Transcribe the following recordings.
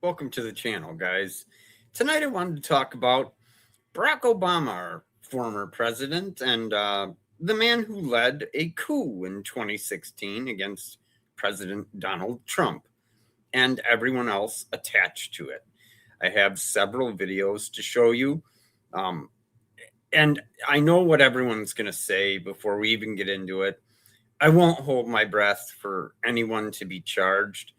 Welcome to the channel, guys. Tonight I wanted to talk about Barack Obama, our former president, and the man who led a coup in 2016 against President Donald Trump and everyone else attached to it. I have several videos to show you. And I know what everyone's going to say before we even get into it. I won't hold my breath for anyone to be charged,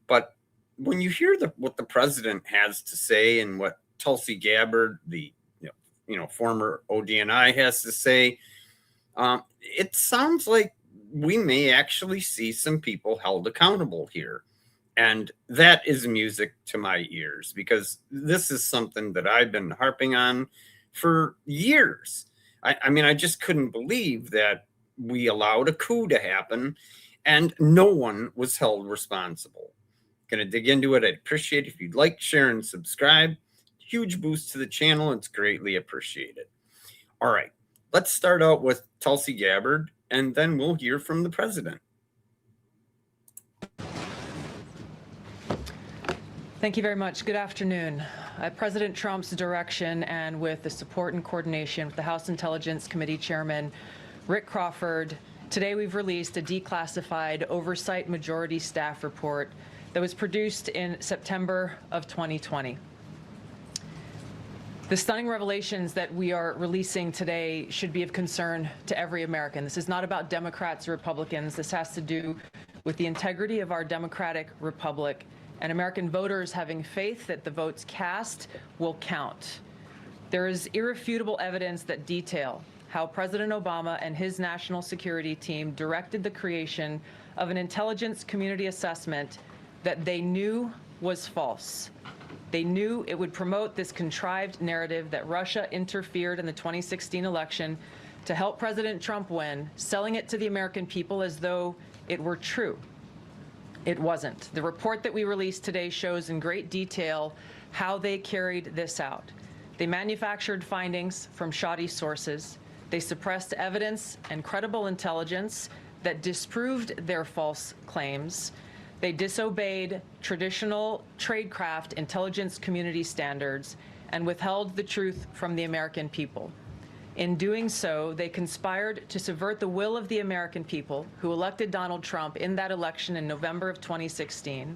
but when you hear what the president has to say and what Tulsi Gabbard, the former ODNI, has to say, it sounds like we may actually see some people held accountable here. And that is music to my ears, because this is something that I've been harping on for years. I mean, I just couldn't believe that we allowed a coup to happen and no one was held responsible. Going to dig into it. I'd appreciate if you'd like, share, and subscribe. Huge boost to the channel. It's greatly appreciated. All right, let's start out with Tulsi Gabbard, and then we'll hear from the president. Thank you very much. Good afternoon. At President Trump's direction and with the support and coordination with the House Intelligence Committee Chairman Rick Crawford, today we've released a declassified Oversight Majority Staff report that was produced in September of 2020. The stunning revelations that we are releasing today should be of concern to every American. This is not about Democrats or Republicans. This has to do with the integrity of our democratic republic and American voters having faith that the votes cast will count. There is irrefutable evidence that detail how President Obama and his national security team directed the creation of an intelligence community assessment that they knew was false. They knew it would promote this contrived narrative that Russia interfered in the 2016 election to help President Trump win, selling it to the American people as though it were true. It wasn't. The report that we released today shows in great detail how they carried this out. They manufactured findings from shoddy sources. They suppressed evidence and credible intelligence that disproved their false claims. They disobeyed traditional tradecraft intelligence community standards and withheld the truth from the American people. In doing so, they conspired to subvert the will of the American people who elected Donald Trump in that election in November of 2016.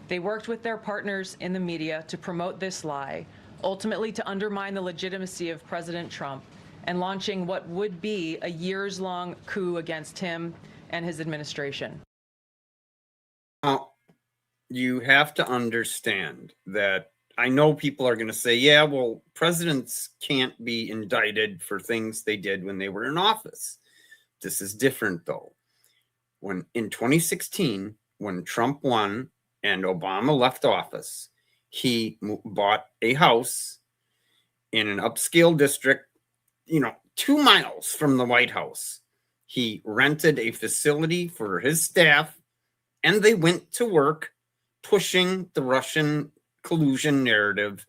They worked with their partners in the media to promote this lie, ultimately to undermine the legitimacy of President Trump and launching what would be a years-long coup against him and his administration. Now, you have to understand that I know people are going to say, yeah, well, presidents can't be indicted for things they did when they were in office. This is different, though. When in 2016, when Trump won and Obama left office, he bought a house in an upscale district, 2 miles from the White House. He rented a facility for his staff, and they went to work pushing the Russian collusion narrative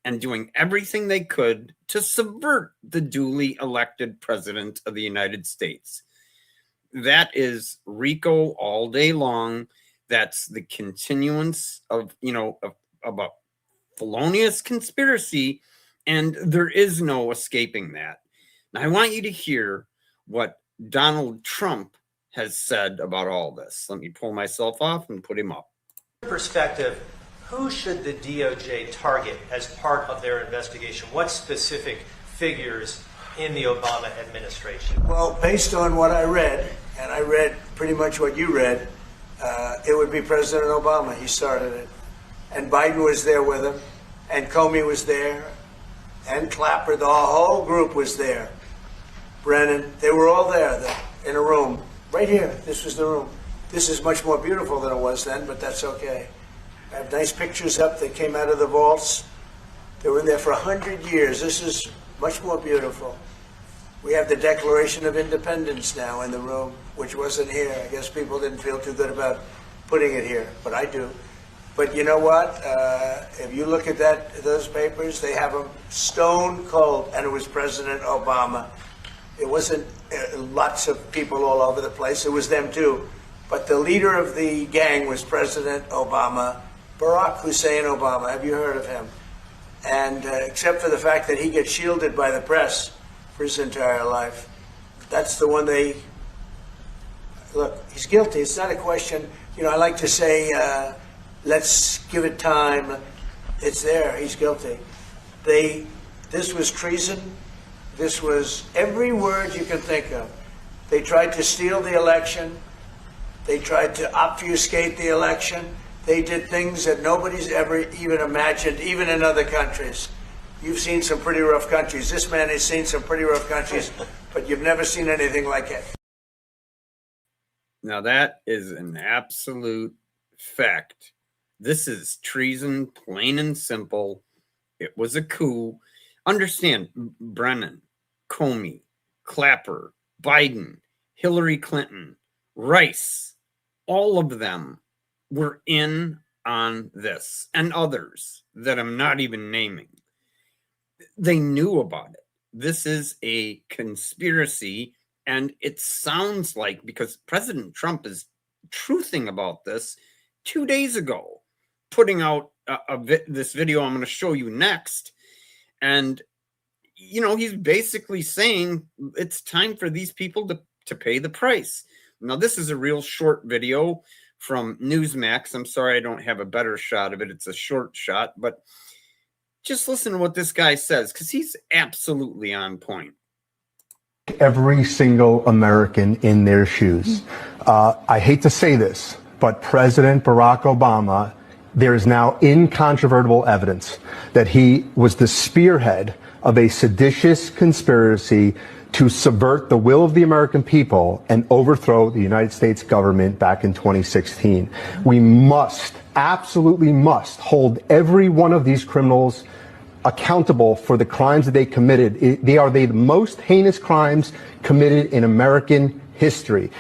and doing everything they could to subvert the duly elected president of the United States. That is RICO all day long. That's the continuance of a felonious conspiracy, and there is no escaping that. Now, I want you to hear what Donald Trump has said about all this. Let me pull myself off and put him up. Perspective, who should the DOJ target as part of their investigation? What specific figures in the Obama administration? Well, based on what I read, and I read pretty much what you read, it would be President Obama. He started it. And Biden was there with him, and Comey was there, and Clapper, the whole group was there. Brennan, they were all there in a room. Right here, this was the room. This is much more beautiful than it was then, but that's okay. I have nice pictures up that came out of the vaults. They were in there for 100 years. This is much more beautiful. We have the Declaration of Independence now in the room, which wasn't here. I guess people didn't feel too good about putting it here, but I do. But you know what? If you look at those papers, they have them stone cold, and it was President Obama. It wasn't lots of people all over the place. It was them too. But the leader of the gang was President Obama. Barack Hussein Obama. Have you heard of him? And except for the fact that he gets shielded by the press for his entire life, that's the one they look. He's guilty. It's not a question. You know, I like to say, let's give it time. It's there. He's guilty. This was treason. This was every word you can think of. They tried to steal the election. They tried to obfuscate the election. They did things that nobody's ever even imagined, even in other countries. You've seen some pretty rough countries. This man has seen some pretty rough countries, but you've never seen anything like it. Now that is an absolute fact. This is treason, plain and simple. It was a coup. Understand, Brennan, Comey, Clapper, Biden, Hillary Clinton, Rice, all of them were in on this, and others that I'm not even naming. They knew about it. This is a conspiracy, and it sounds like, because President Trump is truthing about this 2 days ago, putting out this video I'm going to show you next. And, you know, he's basically saying it's time for these people to pay the price. Now, this is a real short video from Newsmax. I'm sorry I don't have a better shot of it. It's a short shot, but just listen to what this guy says, because he's absolutely on point. Every single American in their shoes. I hate to say this, but President Barack Obama, there is now incontrovertible evidence that he was the spearhead of a seditious conspiracy to subvert the will of the American people and overthrow the United States government back in 2016. We must, absolutely must, hold every one of these criminals accountable for the crimes that they committed. They are the most heinous crimes committed in American history.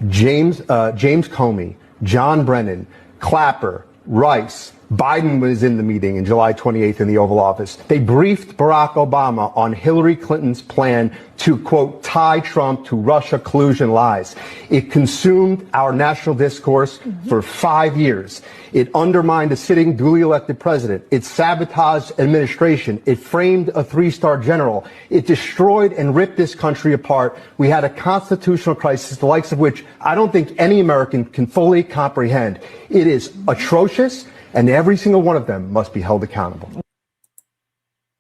James Comey, John Brennan, Clapper, Rice, Biden was in the meeting in July 28th in the Oval Office. They briefed Barack Obama on Hillary Clinton's plan to, quote, tie Trump to Russia collusion lies. It consumed our national discourse for 5 years. It undermined a sitting duly elected president. It sabotaged administration. It framed a three-star general. It destroyed and ripped this country apart. We had a constitutional crisis, the likes of which I don't think any American can fully comprehend. It is atrocious, and every single one of them must be held accountable.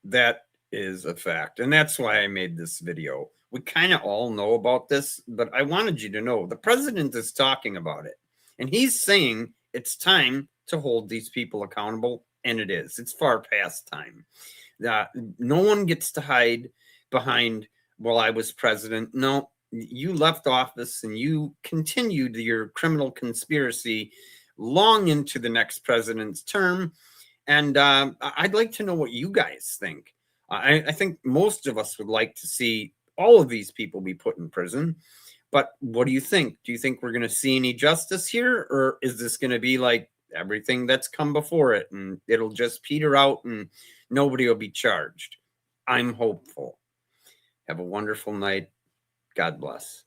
That is a fact. And that's why I made this video. We kind of all know about this, but I wanted you to know the president is talking about it. And he's saying it's time to hold these people accountable. And it is. It's far past time. No one gets to hide behind, well, I was president. No, you left office and you continued your criminal conspiracy long into the next president's term. And I'd like to know what you guys think. I think most of us would like to see all of these people be put in prison. But what do you think? Do you think we're going to see any justice here? Or is this going to be like everything that's come before it and it'll just peter out and nobody will be charged? I'm hopeful. Have a wonderful night. God bless.